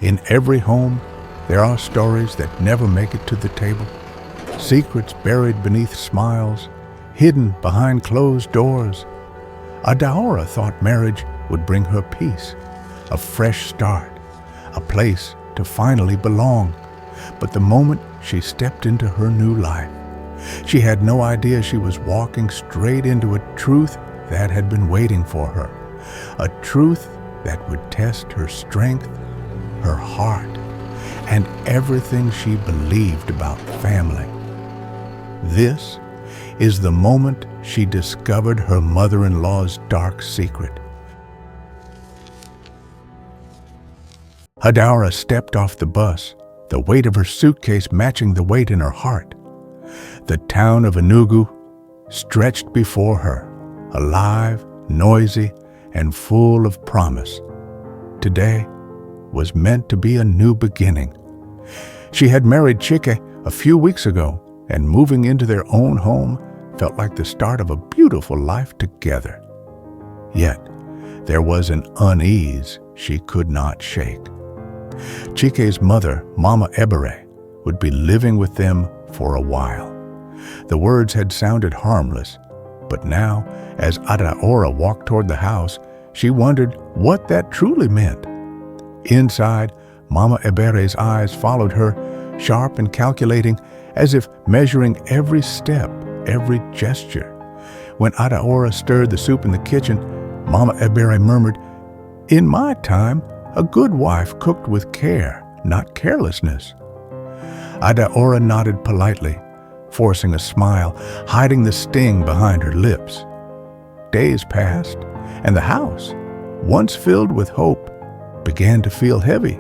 In every home, there are stories that never make it to the table, secrets buried beneath smiles, hidden behind closed doors. Adaora thought marriage would bring her peace, a fresh start, a place to finally belong. But the moment she stepped into her new life, she had no idea she was walking straight into a truth that had been waiting for her, a truth that would test her strength, her heart, and everything she believed about family. This is the moment she discovered her mother-in-law's dark secret. Adaora stepped off the bus, the weight of her suitcase matching the weight in her heart. The town of Enugu stretched before her, alive, noisy, and full of promise. Today was meant to be a new beginning. She had married Chike a few weeks ago, and moving into their own home felt like the start of a beautiful life together. Yet, there was an unease she could not shake. Chike's mother, Mama Ebere, would be living with them for a while. The words had sounded harmless, but now, as Adaora walked toward the house, she wondered what that truly meant. Inside, Mama Ebere's eyes followed her, sharp and calculating, as if measuring every step, every gesture. When Adaora stirred the soup in the kitchen, Mama Ebere murmured, "In my time, a good wife cooked with care, not carelessness." Adaora nodded politely, forcing a smile, hiding the sting behind her lips. Days passed, and the house, once filled with hope, began to feel heavy.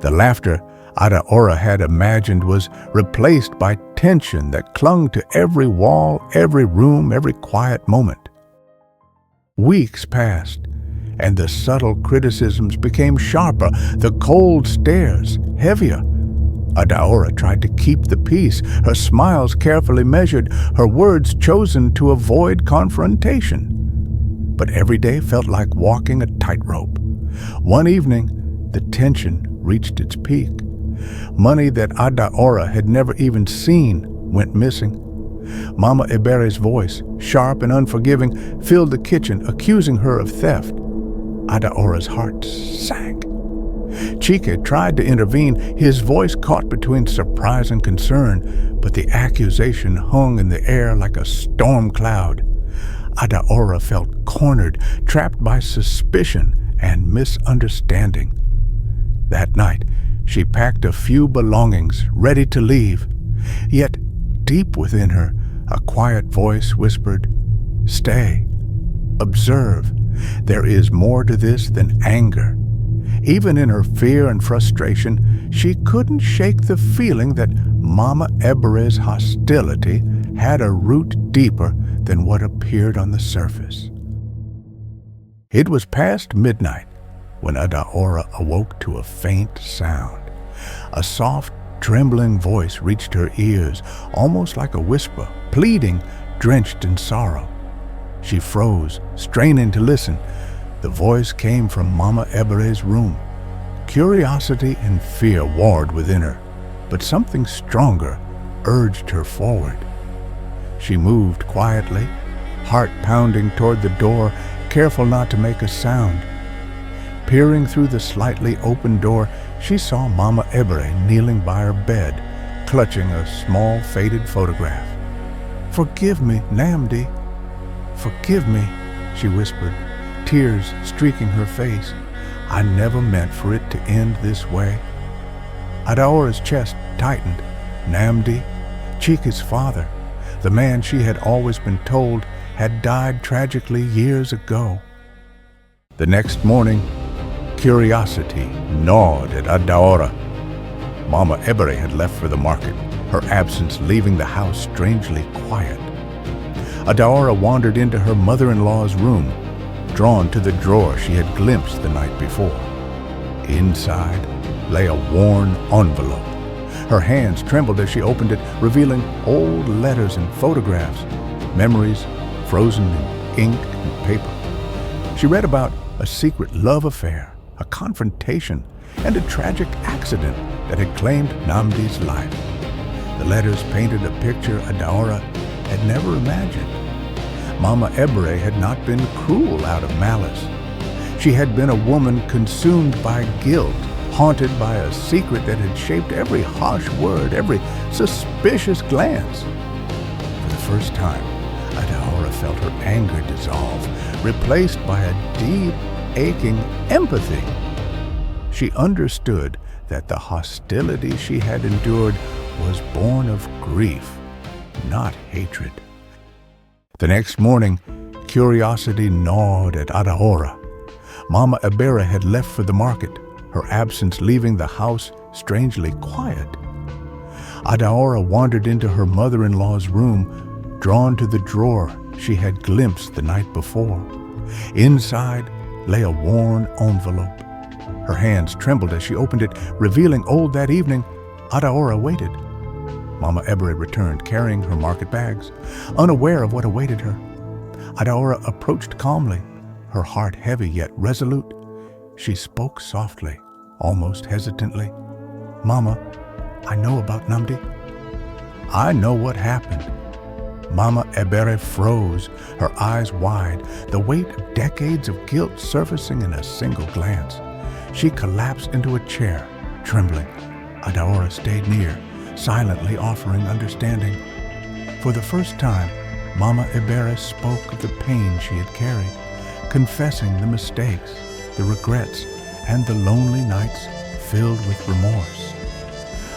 The laughter Adaora had imagined was replaced by tension that clung to every wall, every room, every quiet moment. Weeks passed, and the subtle criticisms became sharper, the cold stares heavier. Adaora tried to keep the peace, her smiles carefully measured, her words chosen to avoid confrontation. But every day felt like walking a tightrope. One evening, the tension reached its peak. Money that Adaora had never even seen went missing. Mama Ebere's voice, sharp and unforgiving, filled the kitchen, accusing her of theft. Adaora's heart sank. Chike tried to intervene, his voice caught between surprise and concern, but the accusation hung in the air like a storm cloud. Adaora felt cornered, trapped by suspicion and misunderstanding. That night, she packed a few belongings, ready to leave. Yet, deep within her, a quiet voice whispered, "Stay. Observe. There is more to this than anger." Even in her fear and frustration, she couldn't shake the feeling that Mama Ebere's hostility had a root deeper than what appeared on the surface. It was past midnight when Adaora awoke to a faint sound. A soft, trembling voice reached her ears, almost like a whisper, pleading, drenched in sorrow. She froze, straining to listen. The voice came from Mama Ebere's room. Curiosity and fear warred within her, but something stronger urged her forward. She moved quietly, heart pounding toward the door, careful not to make a sound. Peering through the slightly open door, she saw Mama Ebere kneeling by her bed, clutching a small faded photograph. "Forgive me, Namdi. Forgive me," she whispered, tears streaking her face. "I never meant for it to end this way." Adaora's chest tightened. Namdi, Chike's father, the man she had always been told had died tragically years ago. The next morning, curiosity gnawed at Adaora. Mama Ebere had left for the market, her absence leaving the house strangely quiet. Adaora wandered into her mother-in-law's room, drawn to the drawer she had glimpsed the night before. Inside lay a worn envelope. Her hands trembled as she opened it, revealing old letters and photographs, memories frozen in ink and paper. She read about a secret love affair, a confrontation, and a tragic accident that had claimed Namdi's life. The letters painted a picture Adaora had never imagined. Mama Ebere had not been cruel out of malice. She had been a woman consumed by guilt, haunted by a secret that had shaped every harsh word, every suspicious glance. For the first time, Adaora felt her anger dissolve, replaced by a deep, aching empathy. She understood that the hostility she had endured was born of grief, not hatred. The next morning, curiosity gnawed at Adaora. Mama Ebere had left for the market, her absence leaving the house strangely quiet. Adaora wandered into her mother-in-law's room, drawn to the drawer she had glimpsed the night before. Inside lay a worn envelope. Her hands trembled as she opened it, revealing old that evening. Adaora waited. Mama Ebere returned, carrying her market bags, unaware of what awaited her. Adaora approached calmly, her heart heavy yet resolute. She spoke softly, almost hesitantly. "Mama, I know about Namdi. I know what happened." Mama Ebere froze, her eyes wide, the weight of decades of guilt surfacing in a single glance. She collapsed into a chair, trembling. Adaora stayed near, silently offering understanding. For the first time, Mama Ebere spoke of the pain she had carried, confessing the mistakes, the regrets, and the lonely nights filled with remorse.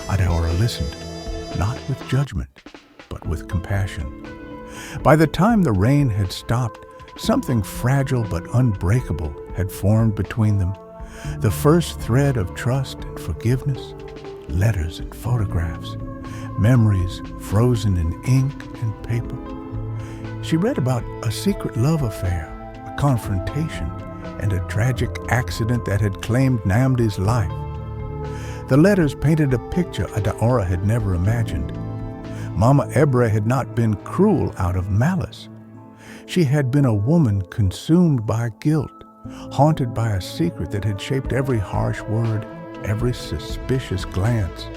Adaora listened, not with judgment, but with compassion. By the time the rain had stopped, something fragile but unbreakable had formed between them. The first thread of trust and forgiveness, letters and photographs, memories frozen in ink and paper. She read about a secret love affair, a confrontation, and a tragic accident that had claimed Namdi's life. The letters painted a picture Adaora had never imagined. Mama Ebere had not been cruel out of malice. She had been a woman consumed by guilt, haunted by a secret that had shaped every harsh word, every suspicious glance.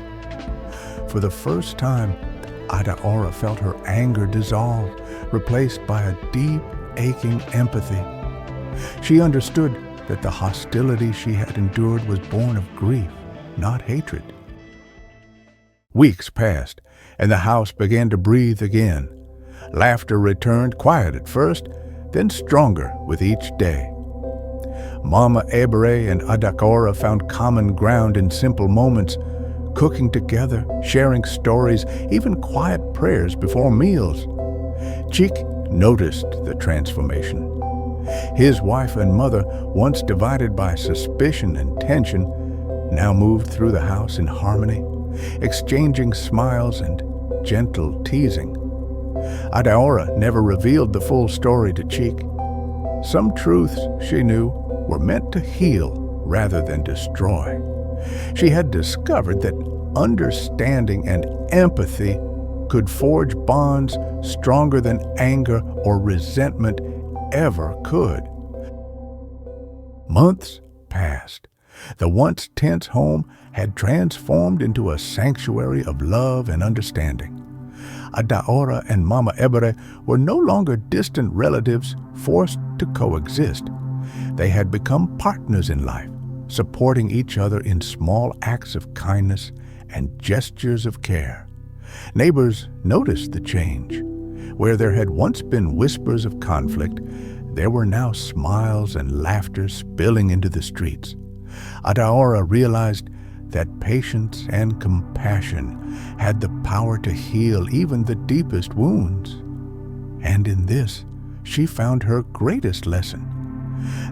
For the first time, Adaora felt her anger dissolve, replaced by a deep, aching empathy. She understood that the hostility she had endured was born of grief, not hatred. Weeks passed, and the house began to breathe again. Laughter returned, quiet at first, then stronger with each day. Mama Ebere and Adaora found common ground in simple moments, cooking together, sharing stories, even quiet prayers before meals. Cheek noticed the transformation. His wife and mother, once divided by suspicion and tension, now moved through the house in harmony, exchanging smiles and gentle teasing. Adaora never revealed the full story to Cheek. Some truths, she knew, were meant to heal rather than destroy. She had discovered that understanding and empathy could forge bonds stronger than anger or resentment ever could. Months passed. The once tense home had transformed into a sanctuary of love and understanding. Adaora and Mama Ebere were no longer distant relatives forced to coexist. They had become partners in life, supporting each other in small acts of kindness and gestures of care. Neighbors noticed the change. Where there had once been whispers of conflict, there were now smiles and laughter spilling into the streets. Adaora realized that patience and compassion had the power to heal even the deepest wounds. And in this, she found her greatest lesson,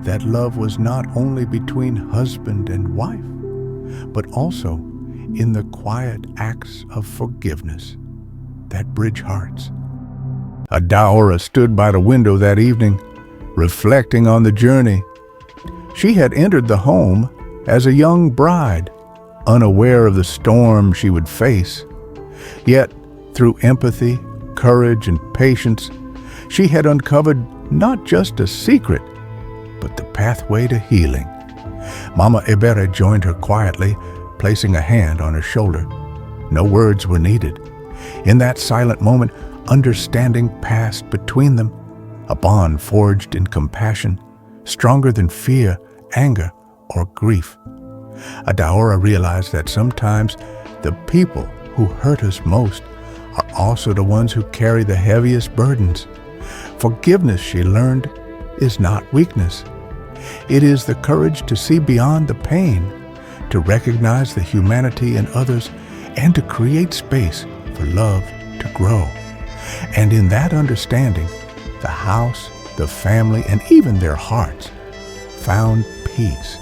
that love was not only between husband and wife, but also in the quiet acts of forgiveness that bridge hearts. Adaora stood by the window that evening, reflecting on the journey. She had entered the home as a young bride, unaware of the storm she would face. Yet, through empathy, courage, and patience, she had uncovered not just a secret, but the pathway to healing. Mama Ebere joined her quietly, placing a hand on her shoulder. No words were needed. In that silent moment, understanding passed between them, a bond forged in compassion, stronger than fear, anger, or grief. Adaora realized that sometimes the people who hurt us most are also the ones who carry the heaviest burdens. Forgiveness, she learned, is not weakness. It is the courage to see beyond the pain, to recognize the humanity in others, and to create space for love to grow. And in that understanding, the house, the family, and even their hearts found peace.